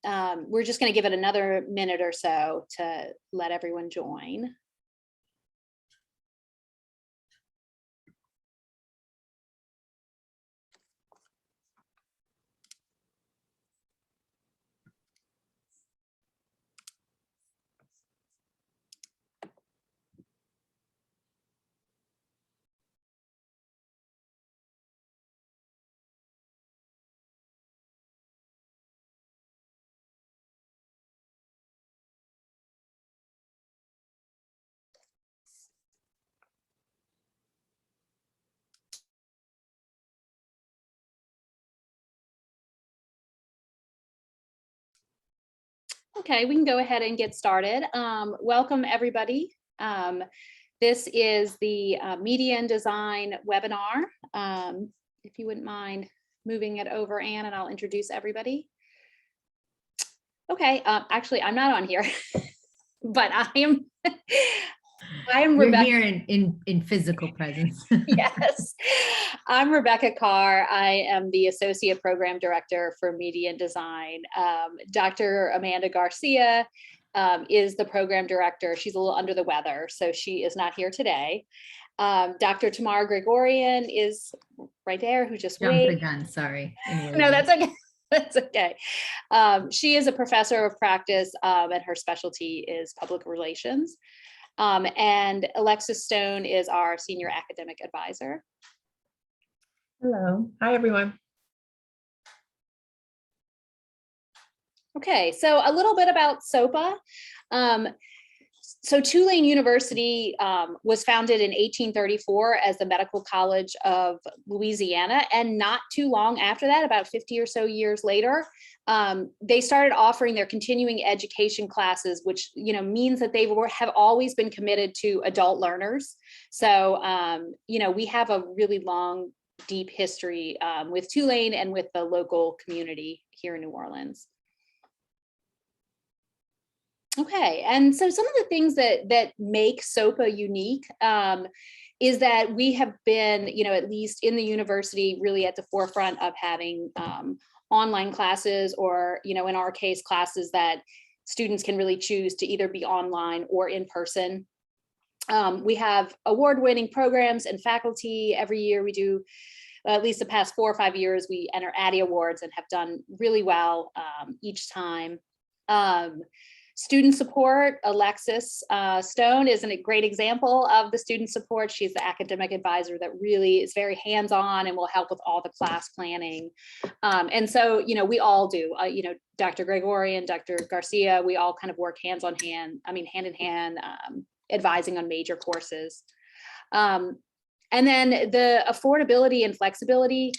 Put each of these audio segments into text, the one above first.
we're just going to give it another minute or so to let everyone join. Okay, we can go ahead and get started. Welcome, everybody. This is the Media and Design webinar. If you wouldn't mind moving it over, Anne, and I'll introduce everybody. Okay, actually, I'm not on here, but I am You're Rebecca. Here in physical presence. Yes, I'm Rebecca Carr. I am the Associate Program Director for Media and Design. Dr. Amanda Garcia is the Program Director. She's a little under the weather, so she is not here today. Dr. Tamara Gregorian is right there, who just Jumped the waved. gun, sorry. No, that's okay. That's okay. She is a professor of practice, and her specialty is public relations. And Alexis Stone is our senior academic advisor. Hello. Hi, everyone. Okay, so a little bit about SOPA. So Tulane University was founded in 1834 as the Medical College of Louisiana, and not too long after that, about 50 or so years later, they started offering their continuing education classes, which means that they have always been committed to adult learners. So we have a really long, deep history with Tulane and with the local community here in New Orleans. Okay, and so some of the things that make SOPA unique is that we have been, at least in the university, really at the forefront of having online classes, or, in our case, classes that students can really choose to either be online or in person. We have award-winning programs and faculty. Every year we do, at least the past 4 or 5 years, we enter Addy Awards and have done really well each time. Student support, Alexis Stone is a great example of the student support. She's the academic advisor that really is very hands-on and will help with all the class planning. And so, we all do, Dr. Gregorian, Dr. Garcia, we all kind of work hand in hand, advising on major courses. And then the affordability and flexibility,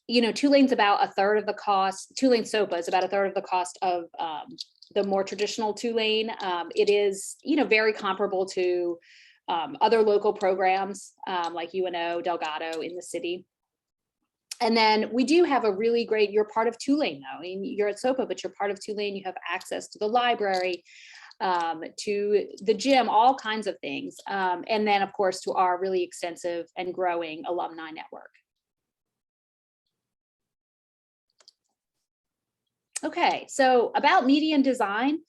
Tulane's about a third of the cost. Tulane SOPA is about a third of the cost of the more traditional Tulane. It is, very comparable to other local programs like UNO, Delgado in the city. And then we do have a really great, you're part of Tulane though. I mean, you're at SOPA, but you're part of Tulane. You have access to the library, to the gym, all kinds of things. And then of course, to our really extensive and growing alumni network. Okay, so about media and design,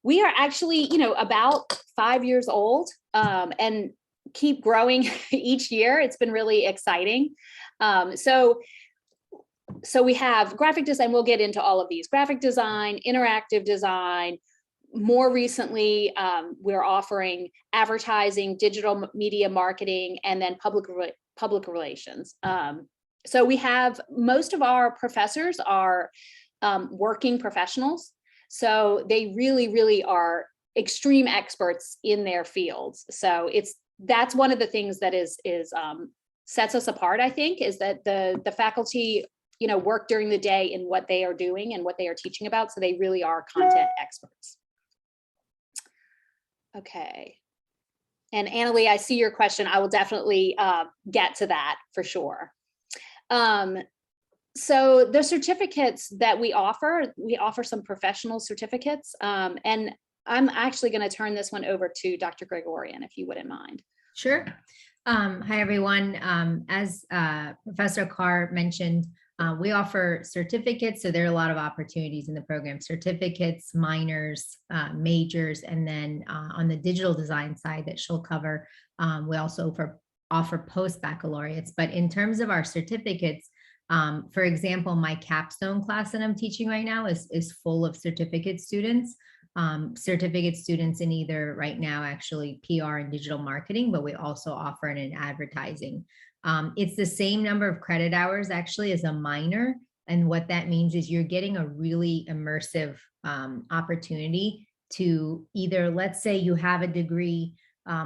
we are actually, about 5 years old and keep growing each year. It's been really exciting. So we have graphic design. We'll get into all of these: graphic design, interactive design. More recently, we're offering advertising, digital media marketing, and then public relations. So we have, most of our professors are working professionals. So they really are extreme experts in their fields. So that's one of the things that sets us apart, I think, is that the faculty, work during the day in what they are doing and what they are teaching about. So they really are content experts. Okay. And Annalie, I see your question. I will definitely get to that for sure. So the certificates that we offer some professional certificates, and I'm actually going to turn this one over to Dr. Gregorian, if you wouldn't mind. Sure. Hi, everyone. As Professor Carr mentioned, We offer certificates, so there are a lot of opportunities in the program: certificates, minors, majors, and then on the digital design side that she'll cover, we also offer post-baccalaureates. But in terms of our certificates, for example, my capstone class that I'm teaching right now is full of certificate students. Certificate students in either right now actually PR and digital marketing, but we also offer it in advertising. It's the same number of credit hours actually as a minor. And what that means is you're getting a really immersive opportunity to either, let's say you have a degree,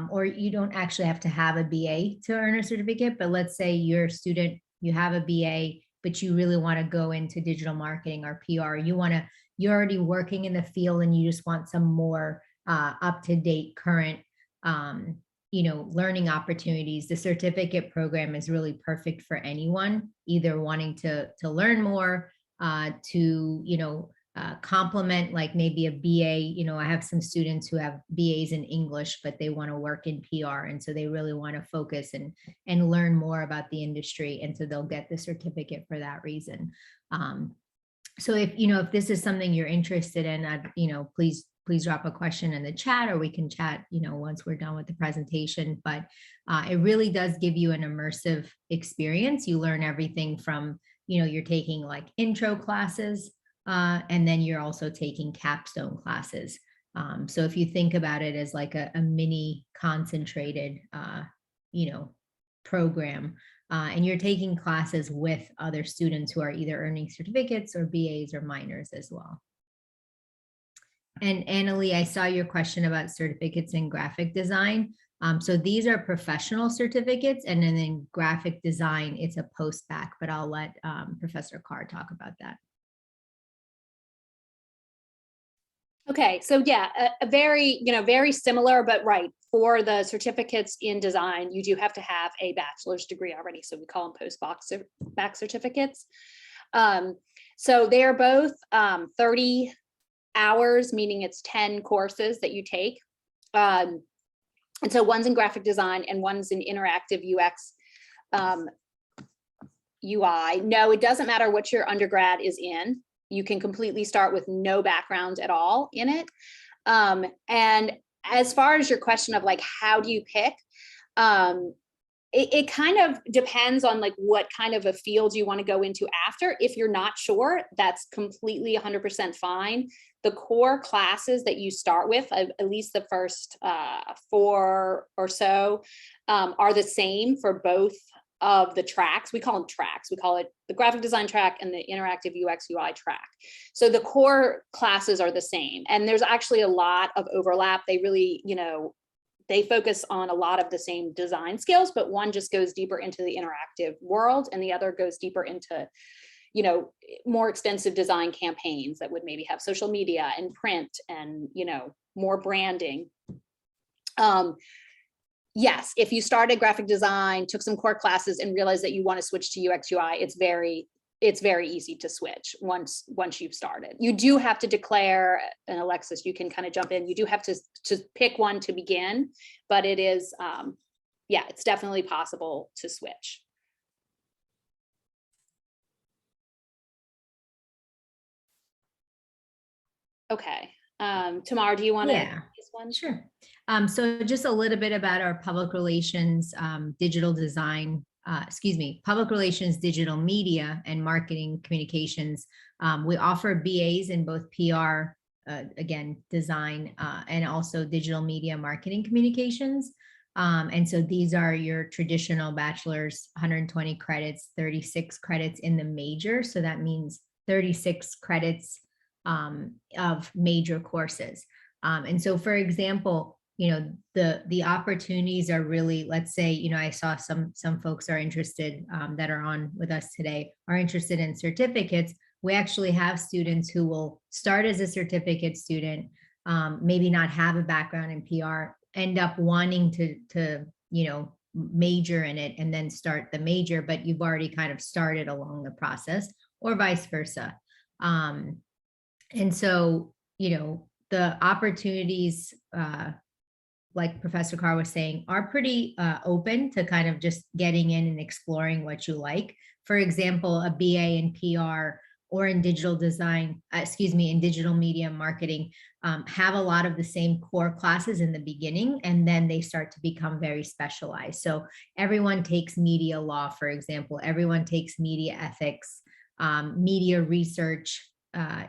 or you don't actually have to have a BA to earn a certificate, but let's say you're a student, you have a BA, but you really want to go into digital marketing or PR. You're already working in the field and you just want some more up-to-date current learning opportunities. The certificate program is really perfect for anyone, either wanting to learn more, to complement, like maybe a BA. I have some students who have BAs in English, but they want to work in PR. And so they really want to focus and learn more about the industry. And so they'll get the certificate for that reason. So if this is something you're interested in, please drop a question in the chat, or we can chat, once we're done with the presentation. But it really does give you an immersive experience. You learn everything from, you're taking like intro classes, and then you're also taking capstone classes. So if you think about it as like a mini concentrated, program, and you're taking classes with other students who are either earning certificates or BAs or minors as well. And Annalie, I saw your question about certificates in graphic design. So these are professional certificates, and then in graphic design, it's a post-bac, but I'll let Professor Carr talk about that. Okay, so yeah, a very similar, but right, for the certificates in design, you do have to have a bachelor's degree already. So we call them post-bac certificates. So they are both 30 hours, meaning it's 10 courses that you take. And so one's in graphic design and one's in interactive UX UI. No, it doesn't matter what your undergrad is in. You can completely start with no background at all in it. And as far as your question of like, how do you pick? It kind of depends on like what kind of a field you want to go into after. If you're not sure, that's completely 100% fine. The core classes that you start with, at least the first 4 or so, are the same for both of the tracks. We call them tracks. We call it the graphic design track and the interactive UX UI track. So the core classes are the same. And there's actually a lot of overlap. They really, they focus on a lot of the same design skills, but one just goes deeper into the interactive world and the other goes deeper into, more extensive design campaigns that would maybe have social media and print and, more branding. Yes, if you started graphic design, took some core classes and realized that you want to switch to UX UI, it's very easy to switch once you've started. You do have to declare, and Alexis, you can kind of jump in, you do have to pick one to begin, but it is, it's definitely possible to switch. Okay, Tamar, do you want to this one? Sure. So just a little bit about our public relations, digital design, public relations, digital media, and marketing communications. We offer BAs in both PR, again, design, and also digital media marketing communications. And so these are your traditional bachelor's, 120 credits, 36 credits in the major. So that means 36 credits of major courses. And so, for example, the opportunities are really, let's say, I saw some folks are interested, that are on with us today, are interested in certificates. We actually have students who will start as a certificate student, maybe not have a background in PR, end up wanting to major in it and then start the major, but you've already kind of started along the process, or vice versa. And so, the opportunities like Professor Carr was saying, are pretty open to kind of just getting in and exploring what you like. For example, a BA in PR or in digital design, in digital media marketing, have a lot of the same core classes in the beginning, and then they start to become very specialized. So everyone takes media law, for example, everyone takes media ethics, media research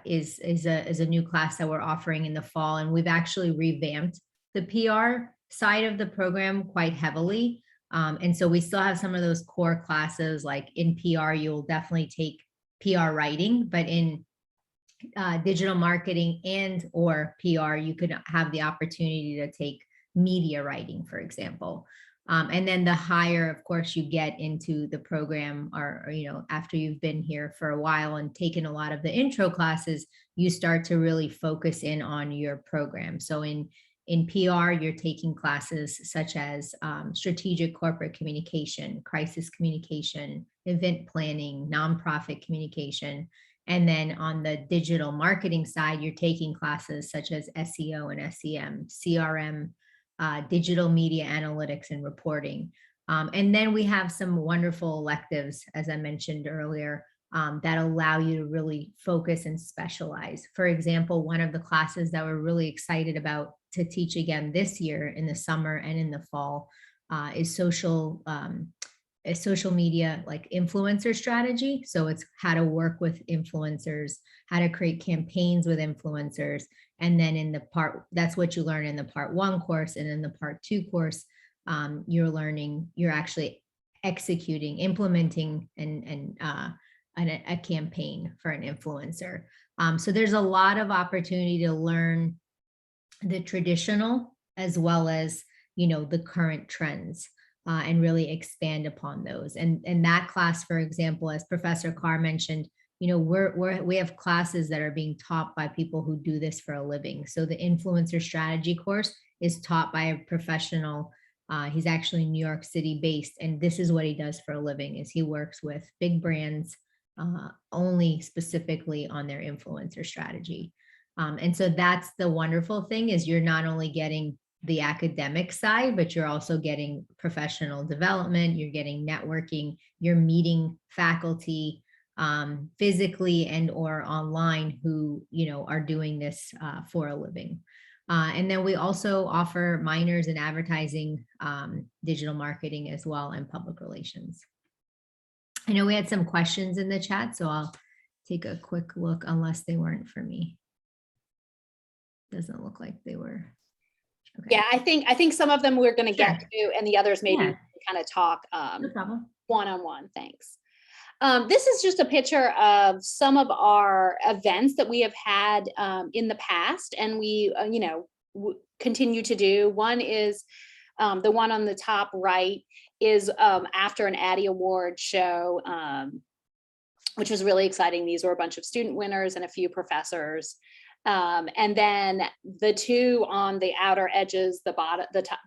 is a new class that we're offering in the fall. And we've actually revamped the PR side of the program quite heavily. And so we still have some of those core classes, like in PR, you'll definitely take PR writing, but in digital marketing and or PR, you could have the opportunity to take media writing, for example. And then the higher, of course, you get into the program, or after you've been here for a while and taken a lot of the intro classes, you start to really focus in on your program. So in PR, you're taking classes such as strategic corporate communication, crisis communication, event planning, nonprofit communication. And then on the digital marketing side, you're taking classes such as SEO and SEM, CRM, digital media analytics and reporting. And then we have some wonderful electives, as I mentioned earlier, that allow you to really focus and specialize. For example, one of the classes that we're really excited about to teach again this year in the summer and in the fall is social media, like influencer strategy. So it's how to work with influencers, how to create campaigns with influencers. And then in the that's what you learn in the part 1 course. And in the part 2 course, you're actually executing, implementing a campaign for an influencer. So there's a lot of opportunity to learn the traditional as well as, the current trends. And really expand upon those. And that class, for example, as Professor Carr mentioned, we have classes that are being taught by people who do this for a living. So the influencer strategy course is taught by a professional. He's actually New York City based, and this is what he does for a living: is he works with big brands only specifically on their influencer strategy. And so that's the wonderful thing, is you're not only getting the academic side, but you're also getting professional development, you're getting networking, you're meeting faculty physically and or online who, are doing this for a living. And then we also offer minors in advertising, digital marketing as well, and public relations. I know we had some questions in the chat, so I'll take a quick look, unless they weren't for me. Doesn't look like they were. Okay. Yeah, I think some of them we're going to get to, and the others maybe kind of talk No problem. one-on-one. Thanks. This is just a picture of some of our events that we have had in the past, and we continue to do. One is the one on the top right is after an Addie Award show, which was really exciting. These were a bunch of student winners and a few professors. And then the two on the outer edges, the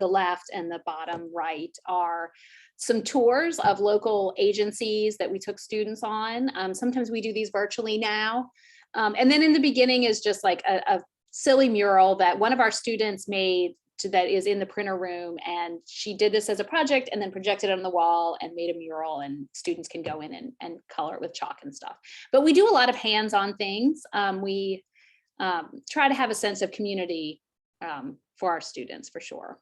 left and the bottom right, are some tours of local agencies that we took students on. Sometimes we do these virtually now. And then in the beginning is just like a silly mural that one of our students made that is in the printer room. And she did this as a project and then projected it on the wall and made a mural, and students can go in and color it with chalk and stuff. But we do a lot of hands-on things. We try to have a sense of community for our students, for sure.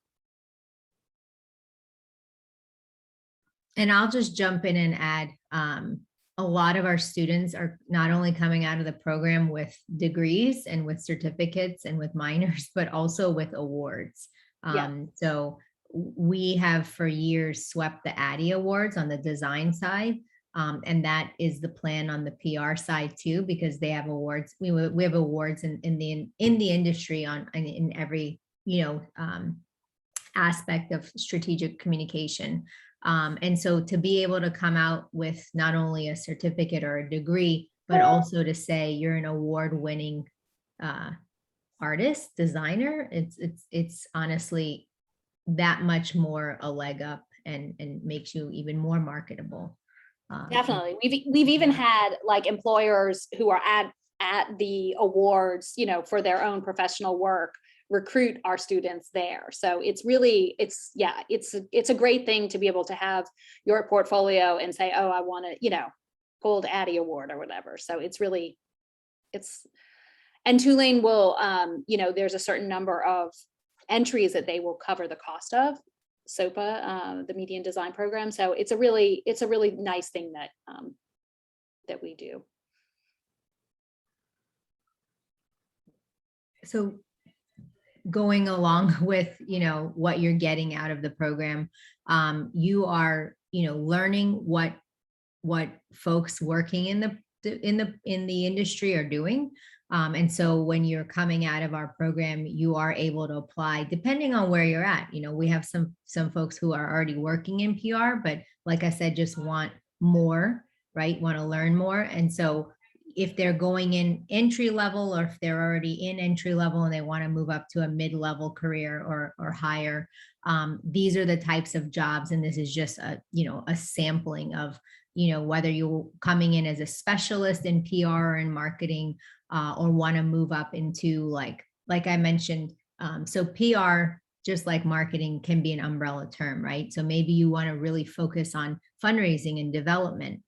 And I'll just jump in and add, a lot of our students are not only coming out of the program with degrees and with certificates and with minors, but also with awards. So we have for years swept the Addie Awards on the design side. And that is the plan on the PR side too, because they have awards. We have awards in the industry in every aspect of strategic communication. And so to be able to come out with not only a certificate or a degree, but also to say you're an award-winning artist, designer, it's honestly that much more a leg up and makes you even more marketable. Definitely. We've even had like employers who are at the awards, for their own professional work, recruit our students there. So it's really, it's a great thing to be able to have your portfolio and say, oh, I want to, gold Addy Award or whatever. So it's really, and Tulane will, there's a certain number of entries that they will cover the cost of SOPA, the Media and Design program. So it's a really nice thing that we do. So going along with, what you're getting out of the program, you are, learning what folks working in the industry are doing. And so when you're coming out of our program, you are able to apply depending on where you're at. We have some folks who are already working in PR, but like I said, just want more, right? Want to learn more. And so if they're going in entry level, or if they're already in entry level and they want to move up to a mid-level career or higher, these are the types of jobs. And this is just a sampling of, whether you're coming in as a specialist in PR or in marketing, or want to move up into like I mentioned. So PR, just like marketing, can be an umbrella term, right? So maybe you want to really focus on fundraising and development,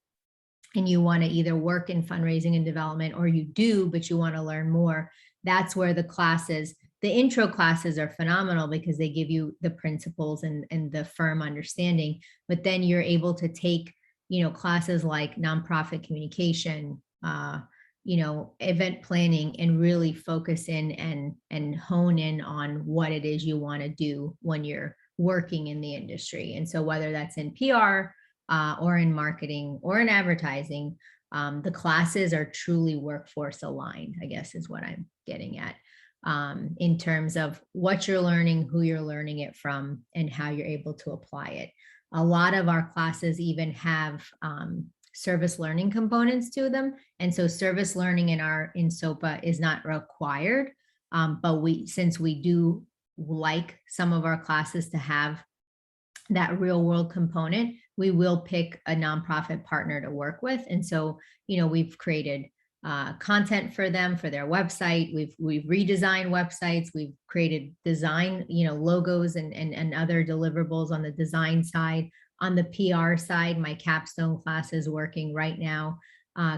and you want to either work in fundraising and development, or you do, but you want to learn more. That's where the intro classes are phenomenal, because they give you the principles and the firm understanding, but then you're able to take, classes like nonprofit communication, event planning, and really focus in and hone in on what it is you want to do when you're working in the industry. And so whether that's in PR, or in marketing or in advertising, the classes are truly workforce aligned, I guess is what I'm getting at, in terms of what you're learning, who you're learning it from, and how you're able to apply it. A lot of our classes even have service learning components to them. And so service learning in SOPA is not required, but since we do like some of our classes to have that real world component, we will pick a nonprofit partner to work with. And so, we've created content for them for their website. We've redesigned websites. We've created design, logos and other deliverables on the design side. On the PR side, my capstone class is working right now,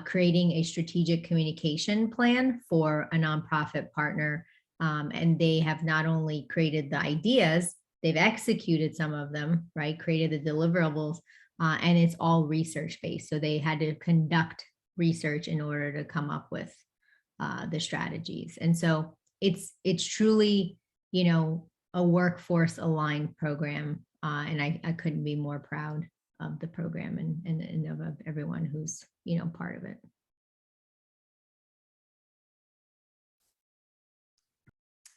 creating a strategic communication plan for a nonprofit partner. And they have not only created the ideas, they've executed some of them, right? Created the deliverables, and it's all research-based. So they had to conduct research in order to come up with the strategies. And so it's truly, a workforce aligned program. And I couldn't be more proud of the program and of everyone who's, part of it.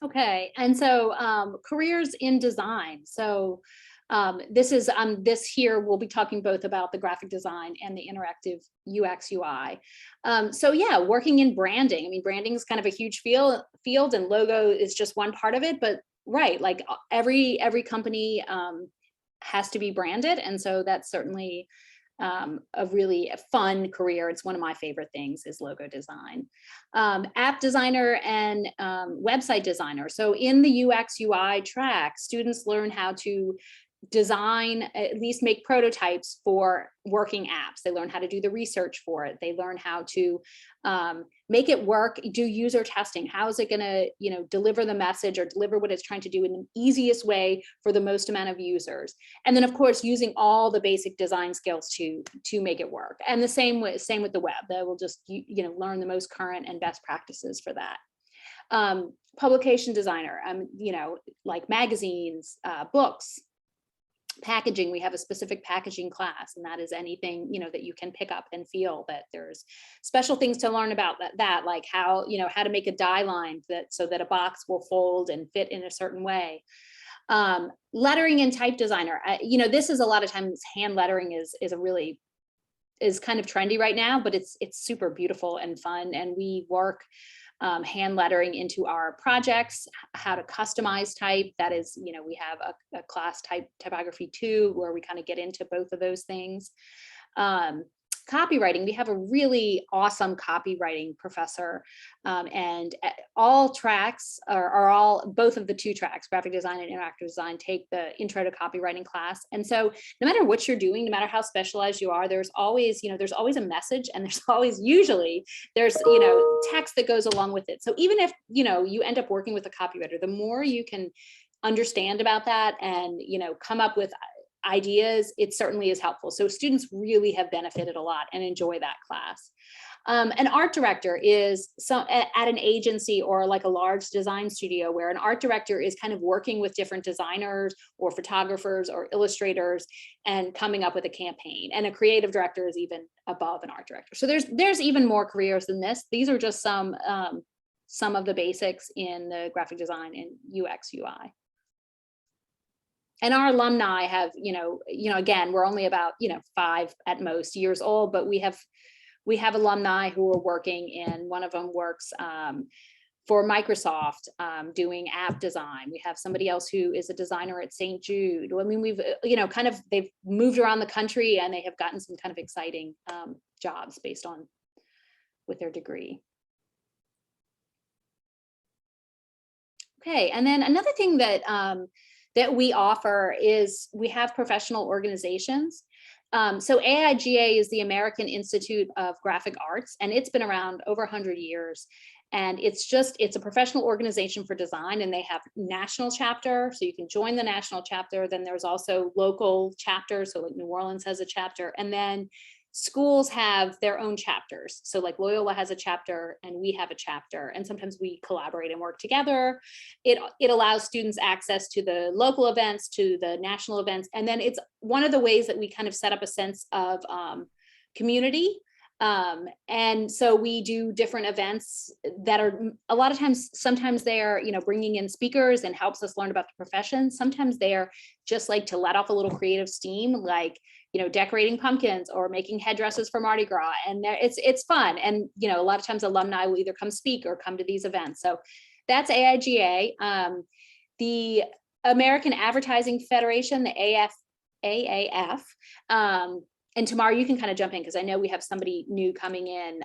Okay, and so careers in design. So this here, we'll be talking both about the graphic design and the interactive UX UI. So yeah, working in branding. I mean, branding is kind of a huge field, and logo is just one part of it. But right, like every company has to be branded, and so that's certainly a really fun career. It's one of my favorite things is logo design. App designer and website designer. So in the UX UI track, students learn how to design, at least make prototypes for working apps. They learn how to do the research for it. They learn how to make it work, do user testing. How is it going to, deliver the message or deliver what it's trying to do in the easiest way for the most amount of users? And then, of course, using all the basic design skills to make it work. And the same with the web. They will just learn the most current and best practices for that. Publication designer, like magazines, books. Packaging, we have a specific packaging class, and that is anything that you can pick up and feel that there's special things to learn about that like how how to make a die line so that a box will fold and fit in a certain way. Lettering and type designer, this is a lot of times hand lettering is kind of trendy right now, but it's super beautiful and fun, and we work hand lettering into our projects, how to customize type. That is, we have a class typography 2 where we kind of get into both of those things. copywriting, we have a really awesome copywriting professor, and all tracks are all, both of the two tracks, graphic design and interactive design, take the intro to copywriting class. And so no matter what you're doing, no matter how specialized you are, there's always, there's always a message, and there's always, usually there's, text that goes along with it. So even if, you end up working with a copywriter, the more you can understand about that and, come up with ideas, it certainly is helpful. So students really have benefited a lot and enjoy that class. An art director is at an agency or like a large design studio, where an art director is kind of working with different designers or photographers or illustrators and coming up with a campaign. And a creative director is even above an art director. So there's even more careers than this. These are just some of the basics in the graphic design and UX UI. And our alumni have, again, we're only about, 5 at most years old, but we have alumni who are working in, one of them works for Microsoft doing app design. We have somebody else who is a designer at St. Jude. I mean, we've, they've moved around the country, and they have gotten some kind of exciting jobs based on with their degree. Okay, and then another thing that that we offer is we have professional organizations. So AIGA is the American Institute of Graphic Arts, and it's been around over 100 years. And it's a professional organization for design, and they have national chapter, so you can join the national chapter. Then there's also local chapters, so like New Orleans has a chapter, and then schools have their own chapters. So like Loyola has a chapter and we have a chapter, and sometimes we collaborate and work together. It allows students access to the local events, to the national events. And then it's one of the ways that we kind of set up a sense of community. And so we do different events that are a lot of times, sometimes they're, bringing in speakers and helps us learn about the profession. Sometimes they're just like to let off a little creative steam, like, decorating pumpkins or making headdresses for Mardi Gras. And it's fun. And, a lot of times alumni will either come speak or come to these events. So that's AIGA. The American Advertising Federation, the AAF. And Tamara, you can kind of jump in because I know we have somebody new coming in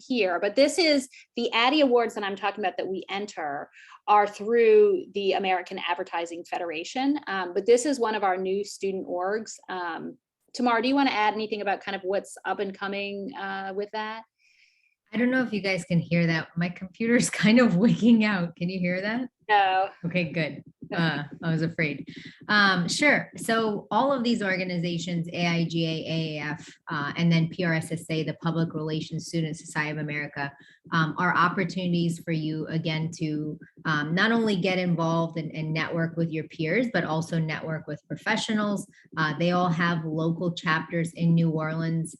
here, but this is the ADDIE Awards that I'm talking about that we enter are through the American Advertising Federation. But this is one of our new student orgs. Tamara, do you want to add anything about kind of what's up and coming with that? I don't know if you guys can hear that. My computer's kind of wigging out. Can you hear that? No. Okay, good. I was afraid. Sure. So all of these organizations, AIGA, AAF, and then PRSSA, the Public Relations Student Society of America, are opportunities for you, again, to not only get involved and network with your peers, but also network with professionals. They all have local chapters in New Orleans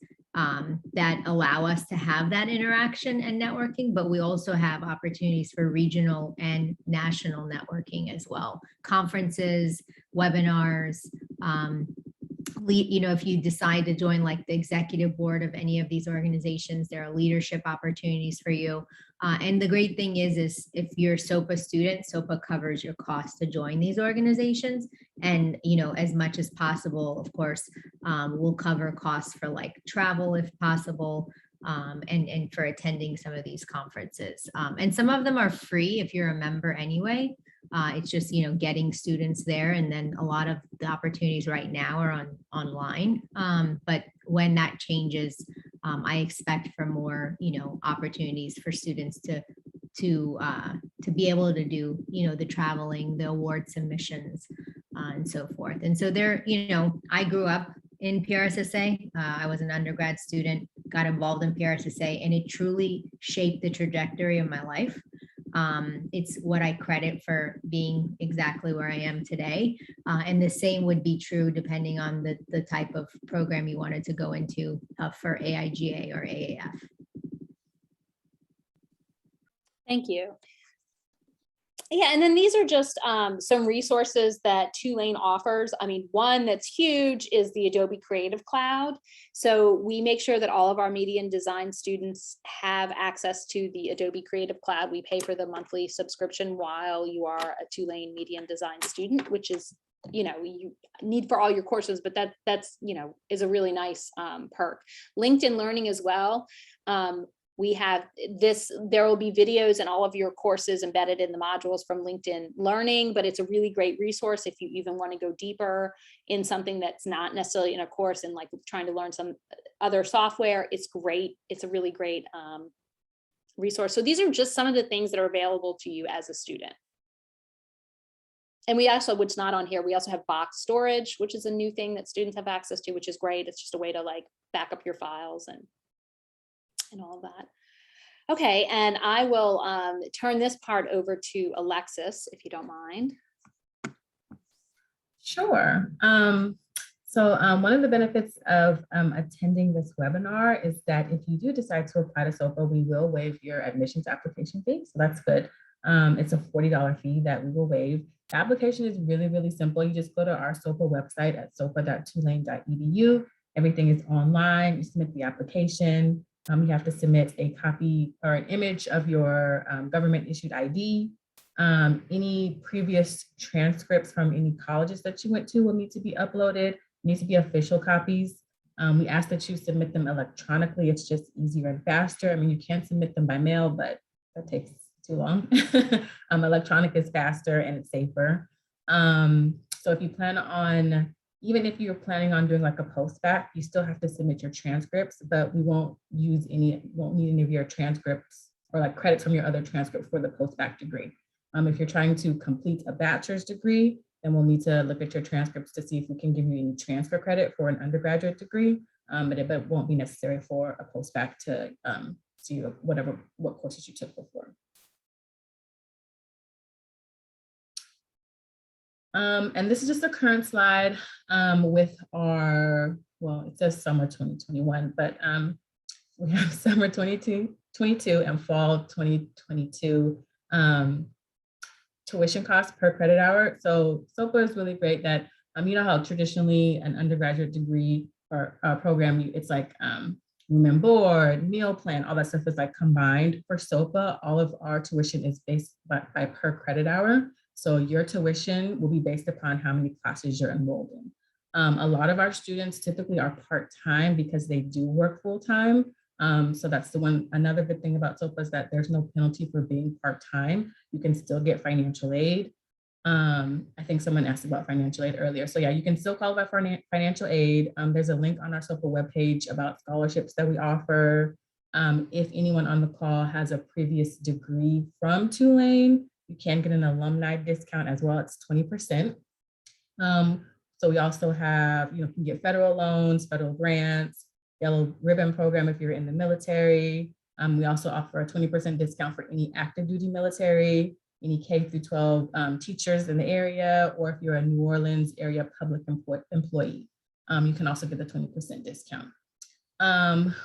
that allow us to have that interaction and networking, but we also have opportunities for regional and national networking as well. Conferences, webinars, if you decide to join like the executive board of any of these organizations, there are leadership opportunities for you. And the great thing is if you're a SOPA student, SOPA covers your cost to join these organizations. And, as much as possible, of course, we'll cover costs for like travel if possible, and for attending some of these conferences. And some of them are free if you're a member anyway. It's just, getting students there. And then a lot of the opportunities right now are online. But when that changes, I expect for more, opportunities for students to be able to do, the traveling, the award submissions, and so forth. And so there, I grew up in PRSSA. I was an undergrad student, got involved in PRSSA, and it truly shaped the trajectory of my life. It's what I credit for being exactly where I am today. And the same would be true depending on the type of program you wanted to go into for AIGA or AAF. Thank you. Yeah, and then these are just some resources that Tulane offers. I mean, one that's huge is the Adobe Creative Cloud. So we make sure that all of our media and design students have access to the Adobe Creative Cloud. We pay for the monthly subscription while you are a Tulane media and design student, which is you need for all your courses, but that's, is a really nice perk. LinkedIn Learning as well. We have this, there will be videos and all of your courses embedded in the modules from LinkedIn Learning, but it's a really great resource if you even want to go deeper in something that's not necessarily in a course and like trying to learn some other software. It's great. It's a really great resource. So these are just some of the things that are available to you as a student. And we also, which is not on here, we also have box storage, which is a new thing that students have access to, which is great. It's just a way to like back up your files and all of that. Okay, and I will turn this part over to Alexis, if you don't mind. Sure. One of the benefits of attending this webinar is that if you do decide to apply to SOPA, we will waive your admissions application fee. So that's good. It's a $40 fee that we will waive. The application is really, really simple. You just go to our SOPA website at sopa.tulane.edu. Everything is online. You submit the application. You have to submit a copy or an image of your government issued ID. Any previous transcripts from any colleges that you went to will need to be uploaded, need to be official copies. We ask that you submit them electronically. It's just easier and faster. I mean, you can submit them by mail, but that takes too long. Electronic is faster and it's safer. So if you plan on, even if you're planning on doing like a post-bac, you still have to submit your transcripts, but we won't need any of your transcripts or like credits from your other transcript for the post-bac degree. If you're trying to complete a bachelor's degree, then we'll need to look at your transcripts to see if we can give you any transfer credit for an undergraduate degree, but it won't be necessary for a post-bac to see what courses you took before. And this is just a current slide with our, well, it says summer 2021, but we have summer 2022 and fall 2022 tuition costs per credit hour. So SOPA is really great that, you know how traditionally an undergraduate degree or program, it's like room and board, meal plan, all that stuff is like combined. For SOPA, all of our tuition is based by per credit hour. So your tuition will be based upon how many classes you're enrolled in. A lot of our students typically are part-time because they do work full-time. So that's another good thing about SOPA is that there's no penalty for being part-time. You can still get financial aid. I think someone asked about financial aid earlier. So yeah, you can still qualify for financial aid. There's a link on our SOPA webpage about scholarships that we offer. If anyone on the call has a previous degree from Tulane, you can get an alumni discount as well. It's 20%. So we also have, you can get federal loans, federal grants, yellow ribbon program if you're in the military. We also offer a 20% discount for any active duty military, any K through 12 teachers in the area, or if you're a New Orleans area public employee, you can also get the 20% discount.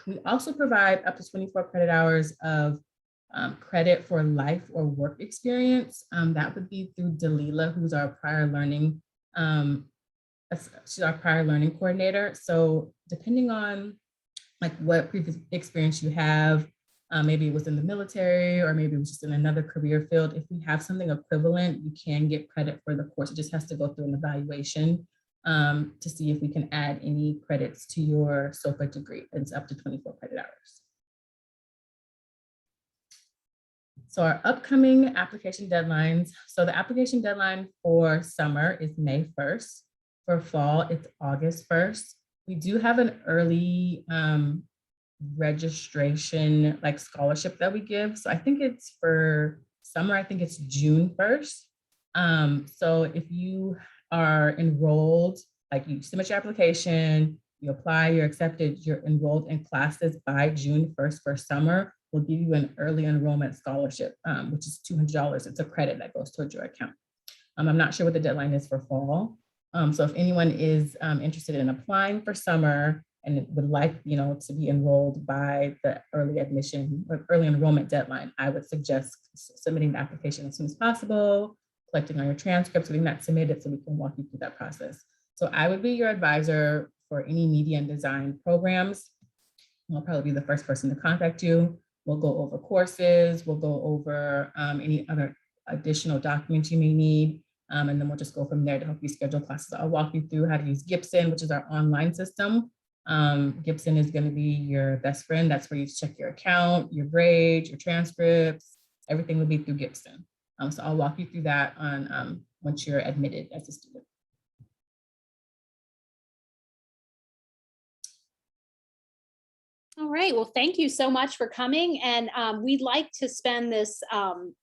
We also provide up to 24 credit hours of credit for life or work experience. That would be through Dalila, who's our prior learning, she's our prior learning coordinator. So depending on like what previous experience you have, maybe it was in the military or maybe it was just in another career field. If we have something equivalent, you can get credit for the course. It just has to go through an evaluation to see if we can add any credits to your SOPA degree. It's up to 24 credit hours. So our upcoming application deadlines. So the application deadline for summer is May 1st. For fall, it's August 1st. We do have an early registration, like scholarship that we give. So I think it's for summer, I think it's June 1st. So if you are enrolled, like you submit your application, you apply, you're accepted, you're enrolled in classes by June 1st for summer, we'll give you an early enrollment scholarship, which is $200. It's a credit that goes towards your account. I'm not sure what the deadline is for fall. So if anyone is interested in applying for summer and would like, to be enrolled by the early admission or early enrollment deadline, I would suggest submitting the application as soon as possible, collecting on your transcripts, getting that submitted so we can walk you through that process. So I would be your advisor for any media and design programs. I'll probably be the first person to contact you. We'll go over courses. We'll go over any other additional documents you may need. And then we'll just go from there to help you schedule classes. I'll walk you through how to use Gibson, which is our online system. Gibson is going to be your best friend. That's where you check your account, your grades, your transcripts, everything will be through Gibson. So I'll walk you through that on once you're admitted as a student. All right, well, thank you so much for coming. And we'd like to spend this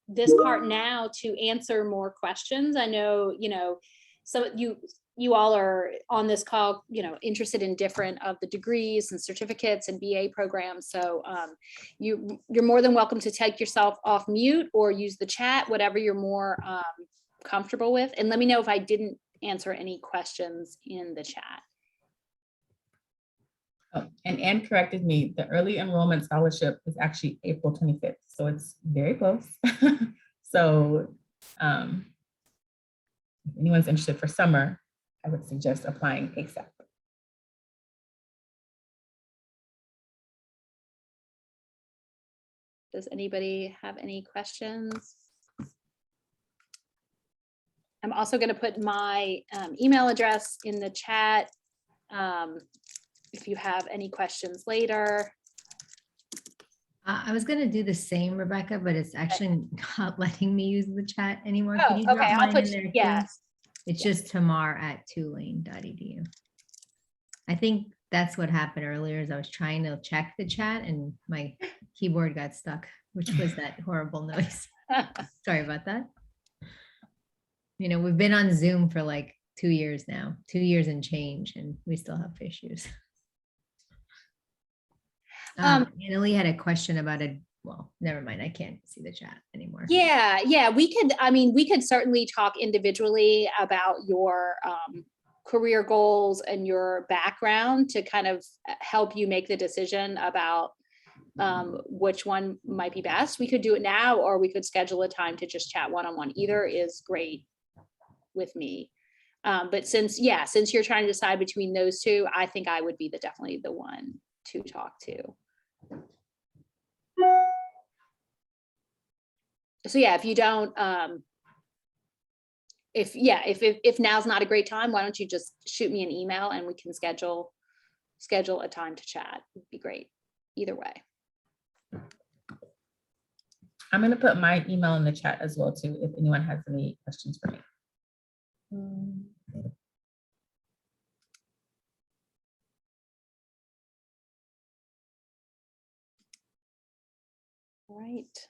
this part now to answer more questions. I know, so you all are on this call, interested in different of the degrees and certificates and BA programs. So you're more than welcome to take yourself off mute or use the chat, whatever you're more comfortable with. And let me know if I didn't answer any questions in the chat. Oh, and Anne corrected me. The early enrollment scholarship is actually April 25th. So it's very close. So if anyone's interested for summer, I would suggest applying ASAP. Does anybody have any questions? I'm also going to put my email address in the chat. If you have any questions later. I was going to do the same, Rebecca, but it's actually not letting me use the chat anymore. Oh, Could you drop okay, mine in there too? yes. It's just tamar@tulane.edu. I think that's what happened earlier is I was trying to check the chat and my keyboard got stuck, which was that horrible noise. Sorry about that. We've been on Zoom for like 2 years now, 2 years and change, and we still have issues. Annalie had a question about it. Well, never mind. I can't see the chat anymore. Yeah, we could certainly talk individually about your career goals and your background to kind of help you make the decision about which one might be best. We could do it now, or we could schedule a time to just chat one-on-one. Either is great with me. But since you're trying to decide between those two, I think I would be definitely the one to talk to. So yeah, if you don't, if now's not a great time, why don't you just shoot me an email and we can schedule a time to chat. It'd be great either way. I'm going to put my email in the chat as well too, if anyone has any questions for me. All right.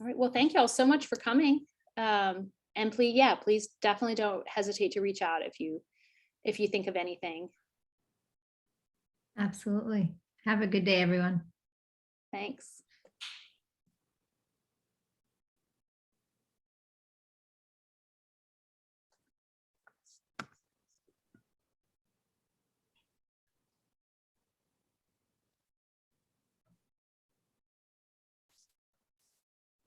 All right, well, thank you all so much for coming. And please definitely don't hesitate to reach out if you think of anything. Absolutely. Have a good day, everyone. Thanks.